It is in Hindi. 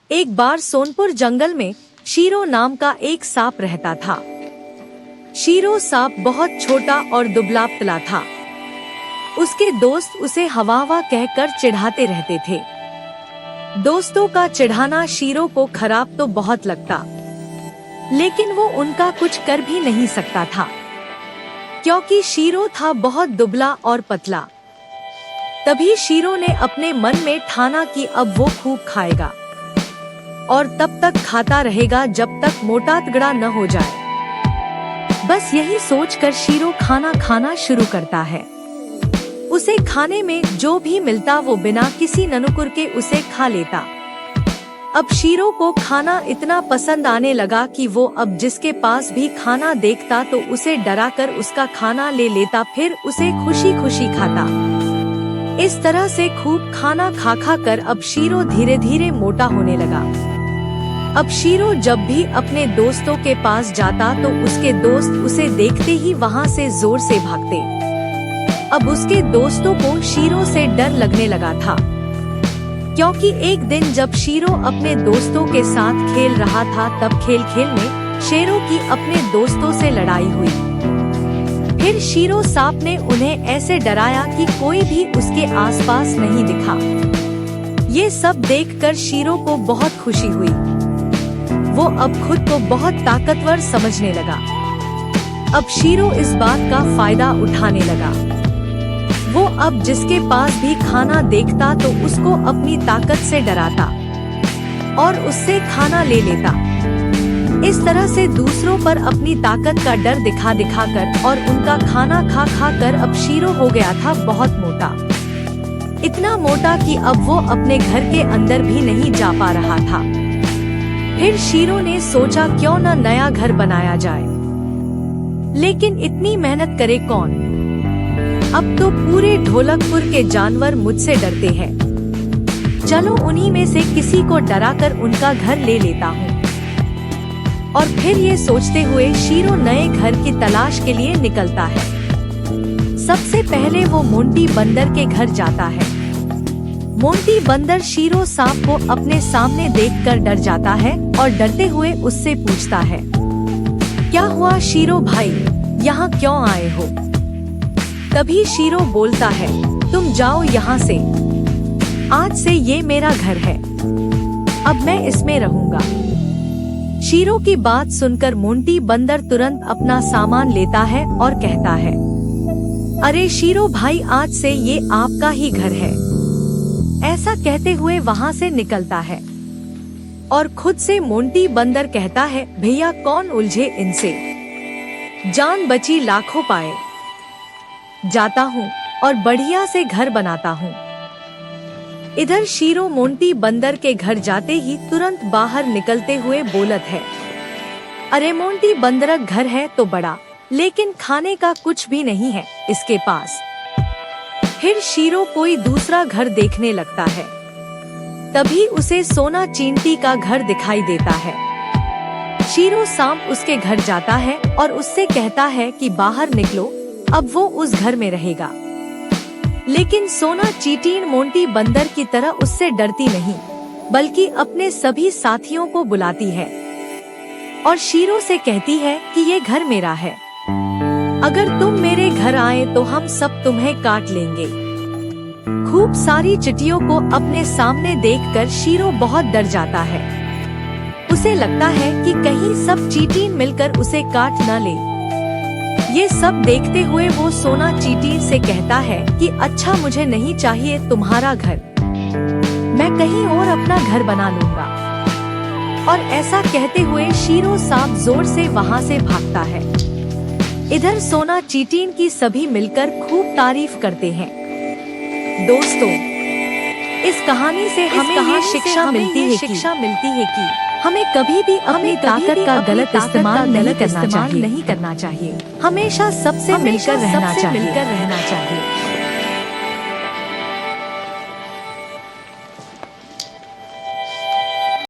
एक बार सोनपुर जंगल में शीरो नाम का एक सांप रहता था। शीरो सांप बहुत छोटा और दुबला पतला था। उसके दोस्त उसे हवा कहकर चिढ़ाते रहते थे। दोस्तों का चिढ़ाना शीरो को खराब तो बहुत लगता, लेकिन वो उनका कुछ कर भी नहीं सकता था, क्योंकि शीरो था बहुत दुबला और पतला। तभी शीरो ने अपने मन में ठाना कि अब वो खूब खाएगा और तब तक खाता रहेगा जब तक मोटा तगड़ा न हो जाए। बस यही सोचकर शीरो खाना खाना शुरू करता है। उसे खाने में जो भी मिलता वो बिना किसी ननुकुर के उसे खा लेता। अब शीरो को खाना इतना पसंद आने लगा कि वो अब जिसके पास भी खाना देखता तो उसे डराकर उसका खाना ले लेता, फिर उसे खुशी खुशी खाता। इस तरह से खूब खाना खा खा कर अब शीरो धीरे धीरे मोटा होने लगा। अब शीरो जब भी अपने दोस्तों के पास जाता तो उसके दोस्त उसे देखते ही वहाँ से जोर से भागते। अब उसके दोस्तों को शीरो से डर लगने लगा था, क्योंकि एक दिन जब शीरो अपने दोस्तों के साथ खेल रहा था तब खेल खेल में शेरों की अपने दोस्तों से लड़ाई हुई। फिर शीरो सांप ने उन्हें ऐसे डराया कि कोई भी उसके आसपास नहीं दिखा। ये सब देखकर शीरो को बहुत खुशी हुई। वो अब खुद को बहुत ताकतवर समझने लगा। अब शीरो इस बात का फायदा उठाने लगा। वो अब जिसके पास भी खाना देखता तो उसको अपनी ताकत से डराता और उससे खाना ले लेता। इस तरह से दूसरों पर अपनी ताकत का डर दिखा दिखा कर और उनका खाना खा खा कर अब शीरो हो गया था बहुत मोटा। इतना मोटा कि अब वो अपने घर के अंदर भी नहीं जा पा रहा था। फिर शीरो ने सोचा क्यों न नया घर बनाया जाए, लेकिन इतनी मेहनत करे कौन। अब तो पूरे ढोलकपुर के जानवर मुझसे डरते हैं। चलो उन्हीं में से किसी को डराकर उनका घर ले लेता हूँ। और फिर ये सोचते हुए शीरो नए घर की तलाश के लिए निकलता है। सबसे पहले वो मोंटी बंदर के घर जाता है। मोंटी बंदर शीरो सांप को अपने सामने देखकर डर जाता है और डरते हुए उससे पूछता है, क्या हुआ शीरो भाई, यहाँ क्यों आए हो? तभी शीरो बोलता है, तुम जाओ यहाँ से, आज से ये मेरा घर है, अब मैं इसमें रहूंगा। शीरो की बात सुनकर मोंटी बंदर तुरंत अपना सामान लेता है और कहता है, अरे शीरो भाई, आज से ये आपका ही घर है। ऐसा कहते हुए वहाँ से निकलता है और खुद से मोंटी बंदर कहता है, भैया कौन उलझे इनसे, जान बची लाखों पाए। जाता हूँ और बढ़िया से घर बनाता हूँ। इधर शीरो मोंटी बंदर के घर जाते ही तुरंत बाहर निकलते हुए बोलत है, अरे मोंटी बंदर घर है तो बड़ा, लेकिन खाने का कुछ भी नहीं है इसके पास। फिर शीरो कोई दूसरा घर देखने लगता है। तभी उसे सोना चींटी का घर दिखाई देता है। शीरो सांप उसके घर जाता है और उससे कहता है कि बाहर निकलो, अब वो उस घर में रहेगा। लेकिन सोना चींटी मोंटी बंदर की तरह उससे डरती नहीं, बल्कि अपने सभी साथियों को बुलाती है और शीरो से कहती है कि ये घर मेरा है, अगर तुम मेरे घर आए तो हम सब तुम्हें काट लेंगे। खूब सारी चिटियों को अपने सामने देखकर शीरो बहुत डर जाता है। उसे लगता है कि कहीं सब चींटी मिलकर उसे काट न ले। ये सब देखते हुए वो सोना चींटी से कहता है कि अच्छा, मुझे नहीं चाहिए तुम्हारा घर, मैं कहीं और अपना घर बना लूंगा। और ऐसा कहते हुए शीरो सांप जोर से वहाँ से भागता है। इधर सोना चींटी की सभी मिलकर खूब तारीफ करते हैं। दोस्तों, इस कहानी से हमें ये शिक्षा मिलती है कि हमें कभी भी अपनी ताकत का गलत इस्तेमाल नहीं करना चाहिए। हमेशा सबसे मिलकर रहना चाहिए।